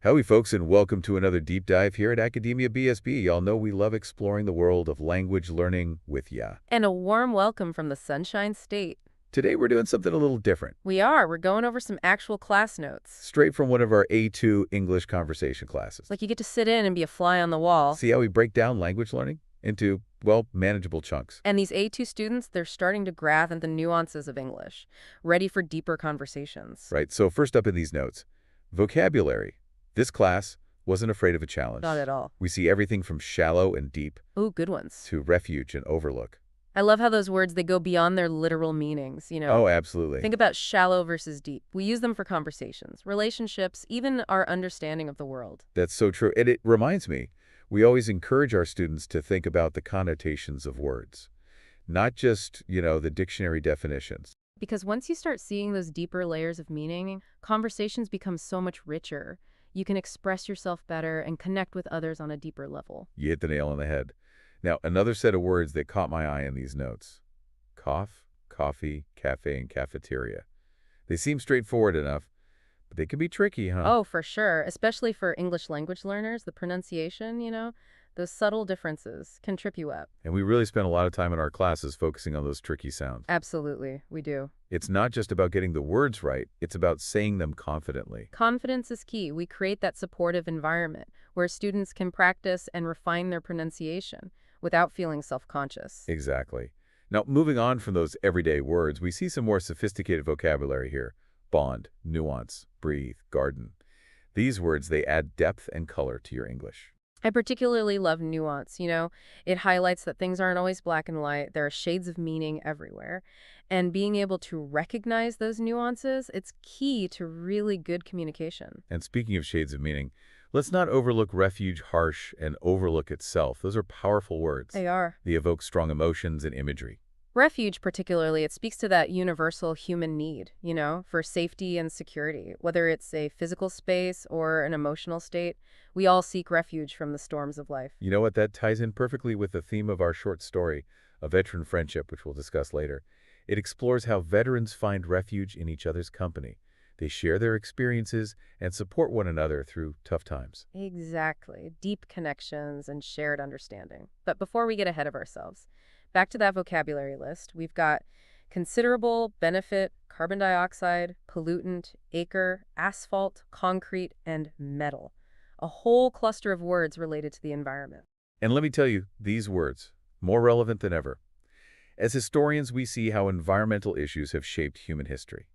Howdy, folks, and welcome to another deep dive here at Academia BSB. Y'all know we love exploring the world of language learning with ya. And a warm welcome from the Sunshine State. Today we're doing something a little different. We're going over some actual class notes. Straight from one of our A2 English conversation classes. Like you get to sit in and be a fly on the wall. See how we break down language learning into, well, manageable chunks. And these A2 students, they're starting to grasp the nuances of English, ready for deeper conversations. Right, so first up in these notes, vocabulary. This class wasn't afraid of a challenge. Not at all. We see everything from shallow and deep Ooh, good ones. to refuge and overlook. I love how those words, they go beyond their literal meanings, Oh, absolutely. Think about shallow versus deep. We use them for conversations, relationships, even our understanding of the world. That's so true. And it reminds me, we always encourage our students to think about the connotations of words, not just, the dictionary definitions. Because once you start seeing those deeper layers of meaning, conversations become so much richer. You can express yourself better and connect with others on a deeper level. You hit the nail on the head. Now, another set of words that caught my eye in these notes. Cough, coffee, cafe, and cafeteria. They seem straightforward enough, but they can be tricky, huh? Oh, for sure. Especially for English language learners, the pronunciation, those subtle differences can trip you up. And we really spend a lot of time in our classes focusing on those tricky sounds. Absolutely, we do. It's not just about getting the words right, it's about saying them confidently. Confidence is key. We create that supportive environment where students can practice and refine their pronunciation without feeling self-conscious. Exactly. Now, moving on from those everyday words, we see some more sophisticated vocabulary here. Bond, nuance, breathe, garden. These words, they add depth and color to your English. I particularly love nuance, It highlights that things aren't always black and white. There are shades of meaning everywhere. And being able to recognize those nuances, it's key to really good communication. And speaking of shades of meaning, let's not overlook refuge, harsh, and overlook itself. Those are powerful words. They are. They evoke strong emotions and imagery. Refuge, particularly, it speaks to that universal human need, for safety and security. Whether it's a physical space or an emotional state, we all seek refuge from the storms of life. You know what? That ties in perfectly with the theme of our short story, A Veteran Friendship, which we'll discuss later. It explores how veterans find refuge in each other's company. They share their experiences and support one another through tough times. Exactly. Deep connections and shared understanding. But before we get ahead of ourselves, back to that vocabulary list, we've got considerable, benefit, carbon dioxide, pollutant, acre, asphalt, concrete, and metal. A whole cluster of words related to the environment. And let me tell you, these words, more relevant than ever. As historians, we see how environmental issues have shaped human history.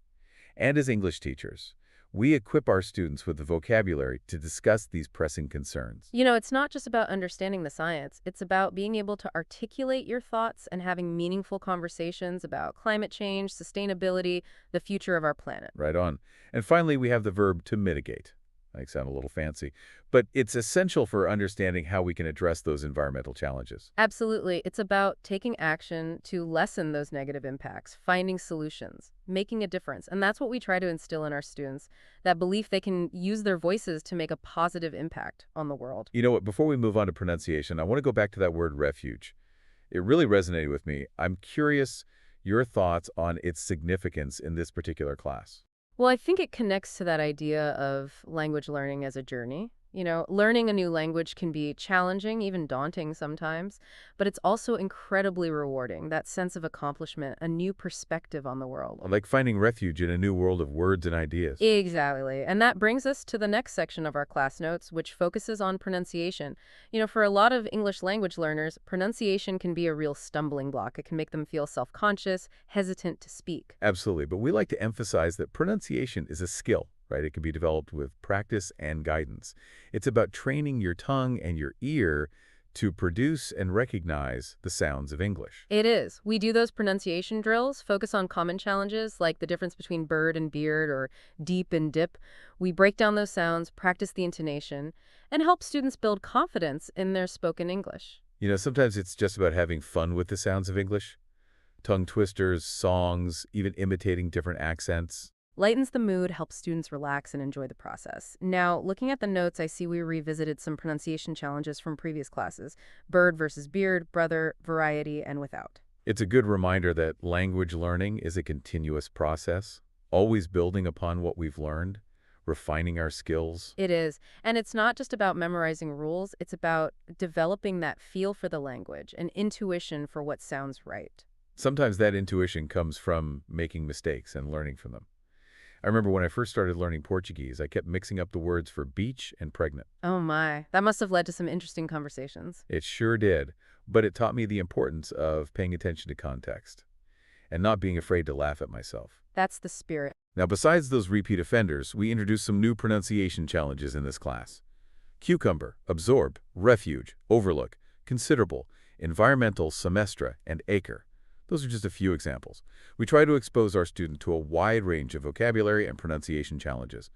And as English teachers, we equip our students with the vocabulary to discuss these pressing concerns. It's not just about understanding the science. It's about being able to articulate your thoughts and having meaningful conversations about climate change, sustainability, the future of our planet. Right on. And finally, we have the verb to mitigate. I sound a little fancy, but it's essential for understanding how we can address those environmental challenges. Absolutely. It's about taking action to lessen those negative impacts, finding solutions, making a difference. And that's what we try to instill in our students, that belief they can use their voices to make a positive impact on the world. You know what? Before we move on to pronunciation, I want to go back to that word refuge. It really resonated with me. I'm curious your thoughts on its significance in this particular class. Well, I think it connects to that idea of language learning as a journey. Learning a new language can be challenging, even daunting sometimes, but it's also incredibly rewarding, that sense of accomplishment, a new perspective on the world. Like finding refuge in a new world of words and ideas. Exactly. And that brings us to the next section of our class notes, which focuses on pronunciation. For a lot of English language learners, pronunciation can be a real stumbling block. It can make them feel self-conscious, hesitant to speak. Absolutely. But we like to emphasize that pronunciation is a skill. Right? It can be developed with practice and guidance. It's about training your tongue and your ear to produce and recognize the sounds of English. It is. We do those pronunciation drills, focus on common challenges like the difference between bird and beard or deep and dip. We break down those sounds, practice the intonation, and help students build confidence in their spoken English. Sometimes it's just about having fun with the sounds of English. Tongue twisters, songs, even imitating different accents. Lightens the mood, helps students relax and enjoy the process. Now, looking at the notes, I see we revisited some pronunciation challenges from previous classes. Bird versus beard, brother, variety, and without. It's a good reminder that language learning is a continuous process, always building upon what we've learned, refining our skills. It is. And it's not just about memorizing rules, it's about developing that feel for the language, an intuition for what sounds right. Sometimes that intuition comes from making mistakes and learning from them. I remember when I first started learning Portuguese, I kept mixing up the words for beach and pregnant. Oh my, that must have led to some interesting conversations. It sure did, but it taught me the importance of paying attention to context and not being afraid to laugh at myself. That's the spirit. Now, besides those repeat offenders, we introduced some new pronunciation challenges in this class. Cucumber, absorb, refuge, overlook, considerable, environmental, semestra, and acre. Those are just a few examples. We try to expose our student to a wide range of vocabulary and pronunciation challenges,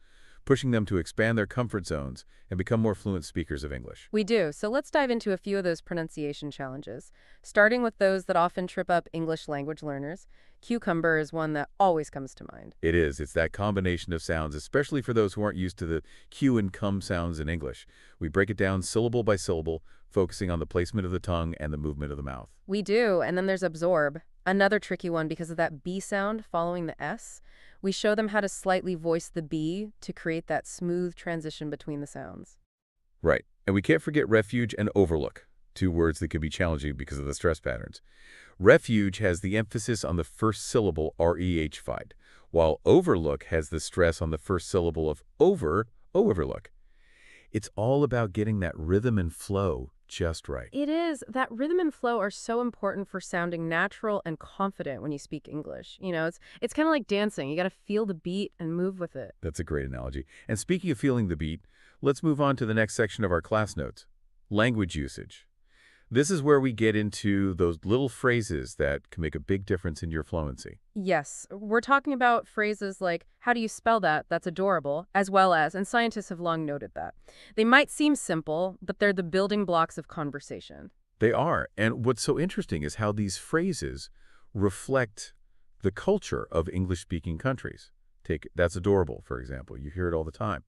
pushing them to expand their comfort zones and become more fluent speakers of English. We do. So let's dive into a few of those pronunciation challenges. Starting with those that often trip up English language learners, cucumber is one that always comes to mind. It is. It's that combination of sounds, especially for those who aren't used to the Q and cum sounds in English. We break it down syllable by syllable, focusing on the placement of the tongue and the movement of the mouth. We do. And then there's absorb, another tricky one because of that B sound following the S. We show them how to slightly voice the B to create that smooth transition between the sounds. Right. And we can't forget refuge and overlook, two words that can be challenging because of the stress patterns. Refuge has the emphasis on the first syllable REH-fied, while overlook has the stress on the first syllable of overlook. It's all about getting that rhythm and flow just right. It is. That rhythm and flow are so important for sounding natural and confident when you speak English. You know, it's kind of like dancing. You got to feel the beat and move with it. That's a great analogy. And speaking of feeling the beat, let's move on to the next section of our class notes, language usage. This is where we get into those little phrases that can make a big difference in your fluency. Yes, we're talking about phrases like, how do you spell that? That's adorable, as well as, and scientists have long noted that. They might seem simple, but they're the building blocks of conversation. They are. And what's so interesting is how these phrases reflect the culture of English-speaking countries. Take "that's adorable," for example. You hear it all the time.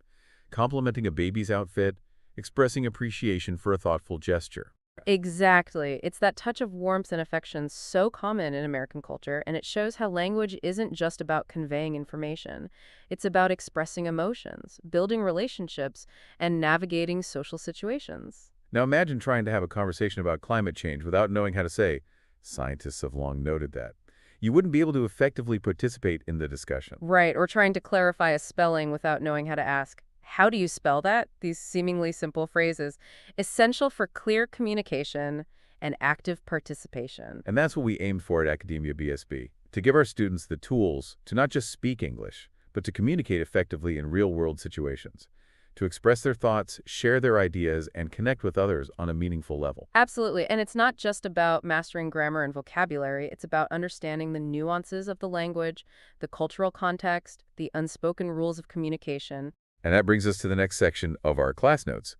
Complimenting a baby's outfit, expressing appreciation for a thoughtful gesture. Exactly. It's that touch of warmth and affection so common in American culture, and it shows how language isn't just about conveying information. It's about expressing emotions, building relationships, and navigating social situations. Now imagine trying to have a conversation about climate change without knowing how to say, "Scientists have long noted that." You wouldn't be able to effectively participate in the discussion. Right, or trying to clarify a spelling without knowing how to ask, how do you spell that? These seemingly simple phrases, essential for clear communication and active participation. And that's what we aim for at Academia BSB, to give our students the tools to not just speak English, but to communicate effectively in real-world situations, to express their thoughts, share their ideas, and connect with others on a meaningful level. Absolutely. And it's not just about mastering grammar and vocabulary. It's about understanding the nuances of the language, the cultural context, the unspoken rules of communication. And that brings us to the next section of our class notes,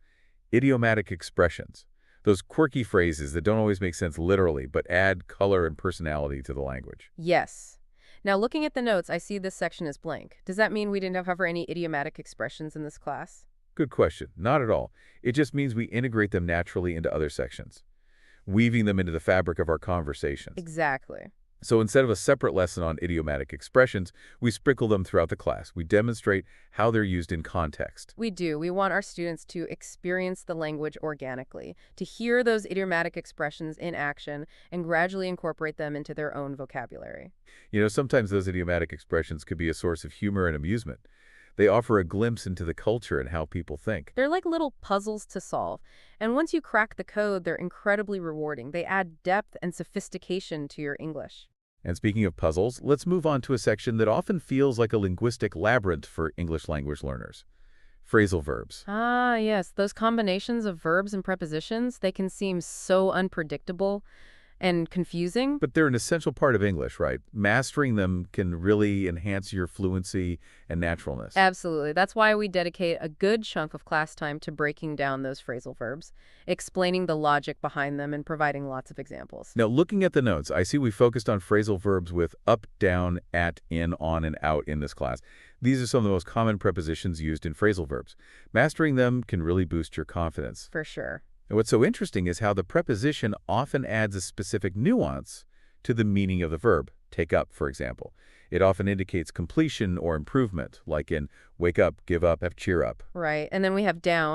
idiomatic expressions. Those quirky phrases that don't always make sense literally, but add color and personality to the language. Yes. Now, looking at the notes, I see this section is blank. Does that mean we didn't cover any idiomatic expressions in this class? Good question. Not at all. It just means we integrate them naturally into other sections, weaving them into the fabric of our conversations. Exactly. So instead of a separate lesson on idiomatic expressions, we sprinkle them throughout the class. We demonstrate how they're used in context. We do. We want our students to experience the language organically, to hear those idiomatic expressions in action, and gradually incorporate them into their own vocabulary. You know, sometimes those idiomatic expressions could be a source of humor and amusement. They offer a glimpse into the culture and how people think. They're like little puzzles to solve. And once you crack the code, they're incredibly rewarding. They add depth and sophistication to your English. And speaking of puzzles, let's move on to a section that often feels like a linguistic labyrinth for English language learners. Phrasal verbs. Ah, yes. Those combinations of verbs and prepositions, they can seem so unpredictable and confusing. But they're an essential part of English, right? Mastering them can really enhance your fluency and naturalness. Absolutely. That's why we dedicate a good chunk of class time to breaking down those phrasal verbs, explaining the logic behind them, and providing lots of examples. Now, looking at the notes, I see we focused on phrasal verbs with up, down, at, in, on, and out in this class. These are some of the most common prepositions used in phrasal verbs. Mastering them can really boost your confidence. For sure. And what's so interesting is how the preposition often adds a specific nuance to the meaning of the verb. Take up, for example. It often indicates completion or improvement, like in wake up, give up, have cheer up. Right. And then we have down.